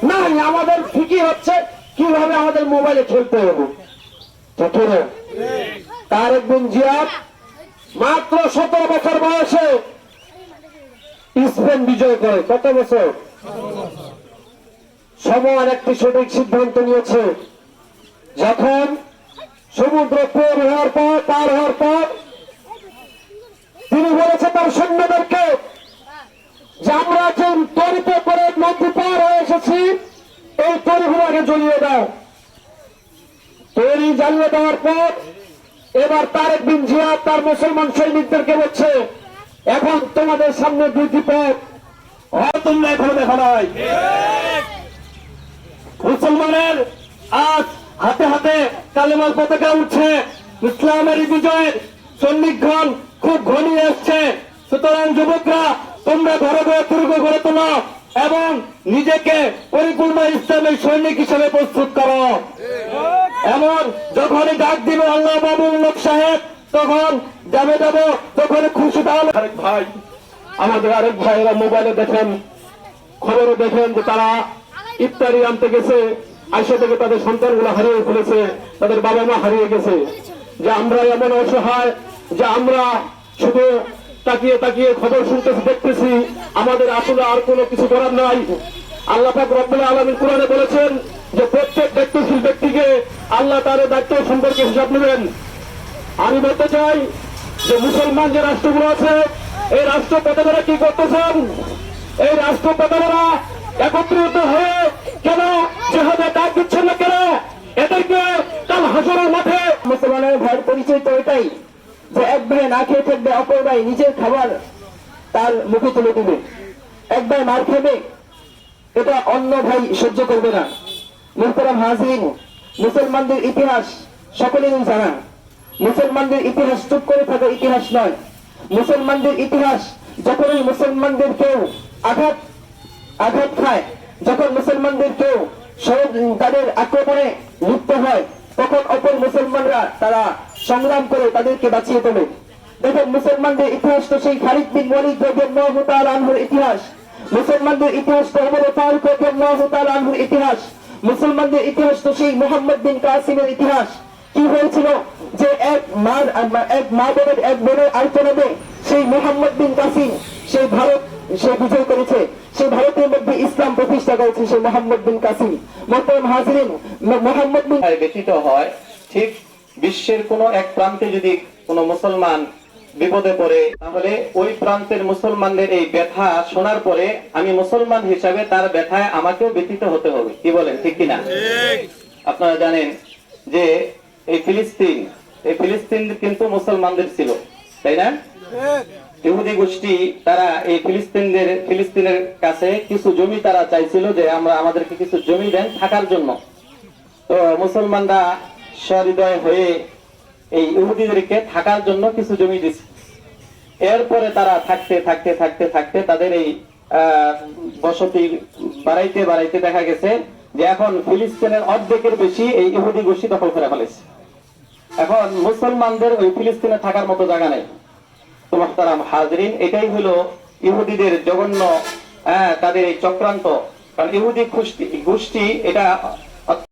নাই আমাদের ঠিকই হচ্ছে কিভাবে আমাদের মোবাইলে খেলতে হবে। তারেক বিন জিয়াদ মাত্র 17 বছর বয়সে স্পেন বিজয় করে। কত বছর? সময়ের একটি সঠিক সিদ্ধান্ত নিয়েছে। যখন সমুদ্র পার হওয়ার পর তিনি বলেছে তার সৈন্যদেরকে যে আমরা যে তরিতে করে নদী পার হয়ে এসেছি এই তরিগুলোকে জ্বলিয়ে দাও। তরি জ্বালিয়ে দেওয়ার পর এবার তারেক বিন জিয়াদ তার মুসলমান সৈনিকদেরকে বলছে এখন তোমাদের সামনে দুইটি পথ, হয় তোমরা এখনো দেখো নাই। মুসলমানের আজ হাতে হাতে কালেমার পতাকা উঠছে, ইসলামের বিজয়ের সন্নিক্ষণ খুব ঘনিয়ে এসছে। সুতরাং যুবকরা তোমরা ঘরে ঘরে দুর্গ গড়ে তোলো এবং নিজেকে পরিপূর্ণ ইসলামের সৈনিক হিসেবে প্রস্তুত করো। এমন যখনই ডাক দিবে আল্লাহ বাবুল লোক সাহেব তখন যাবে তখন খুশি। তাহলে আরেক ভাই, আমাদের আরেক ভাইয়েরা মোবাইলে দেখেন, খবরে দেখেন যে তারা ইফতারি আনতে গেছে, আইসা থেকে তাদের সন্তানগুলো হারিয়ে ফেলেছে, তাদের বাবা মা হারিয়ে গেছে। যে আমরা এমন অসহায় যে আমরা শুধু তাকিয়ে তাকিয়ে খবর শুনতেছি, দেখতেছি, আমাদের আসলে আর কোনো কিছু করার নাই। আল্লাহ পাক রব্বুল আলামিন কোরআনে বলেছেন যে প্রত্যেক দায়িত্বশীল ব্যক্তিকে আল্লাহ তার দায়িত্ব সম্পর্কে হিসাব নেবেন। আমি বলতে চাই যে মুসলমান যে রাষ্ট্রগুলো আছে এই রাষ্ট্রপ্রধানেরা কি করতেছেন? এই রাষ্ট্রপ্রধানেরা একত্রিত হয়ে কেন যেভাবে ডাক দিচ্ছেন না কেন? এদেরকে কাল হাসরের মাঠে মুসলমানের ভাইয়ের পরিচয় তো এটাই যে এক ভাই না খেয়ে থাকবে, অপর ভাই নিজের খাবার তার মুখে তুলে দিবে। এক ভাই মার খাবে, এটা অন্য ভাই সহ্য করবে না। মুহতারাম হাজিরিন, মুসলমানদের ইতিহাস সকলেরই জানা। মুসলমানদের ইতিহাস চুপ করে থাকা ইতিহাস নয়। মুসলমানদের ইতিহাস যখনই মুসলমানদের কেউ আঘাত খায়, যখন মুসলমানদের কেউ তাদের আক্রমণে লিপ্ত হয় তখন অপর মুসলমানরা তারা সংগ্রাম করে তাদেরকে বাঁচিয়ে তোলে। দেখেন মুসলমানদের ইতিহাস তো সেই খালিদ বিন ওয়ালিদ রাদিয়াল্লাহু তাআলা আনহুর ইতিহাস, মুসলমানদের ইতিহাস তো ওমর ফারুক রাদিয়াল্লাহু তাআলা আনহুর ইতিহাস, মুসলমানদের ইতিহাস তো সেই মুহাম্মদ বিন কাসিমের ইতিহাস। কি হয়েছিল যে এক বোনের আর্তনাদে সেই মুহাম্মদ বিন কাসিম সেই ভারত সে বিজয় করেছে, সেই ভারতের মধ্যে ইসলাম প্রতিষ্ঠা করেছে সেই মুহাম্মদ বিন কাসিম। মুহতারাম হাজিরিন, মুহাম্মদ বিন ব্যতীত হয়। ঠিক বিশ্বের কোন এক প্রান্তে যদি কোন মুসলমান বিপদে পড়ে তাহলে ওই প্রান্তের মুসলমানদের এই ব্যথা শোনার পরে আমি মুসলমান হিসাবে তার ব্যথায় আমাকেও ব্যতীত হতে হবে। কি বলেন, ঠিক কিনা? আপনারা জানেন যে এই ফিলিস্তিন কিন্তু মুসলমানদের ছিল, তাই না? ইহুদি গোষ্ঠী তারা এই ফিলিস্তিনের কাছে কিছু জমি তারা চাইছিল যে আমাদেরকে কিছু জমি দেন থাকার জন্য। তো মুসলমানরা সহৃদয় হয়ে এই ইহুদিদেরকে থাকার জন্য কিছু জমি দিচ্ছে। এরপরে তারা থাকতে থাকতে থাকতে থাকতে তাদের এই বসতি বাড়াইতে দেখা গেছে যে এখন ফিলিস্তিনের অর্ধেকের বেশি এই ইহুদি গোষ্ঠী দখল করে ফেলেছে। এখন মুসলমানদের ওই ফিলিস্তিনে থাকার মতো জায়গা নেই। তো মুহতারাম হাজিরিন, এটাই হলো ইহুদিদের জঘন্য তাদের এই চক্রান্ত। কারণ ইহুদি গোষ্ঠী এটা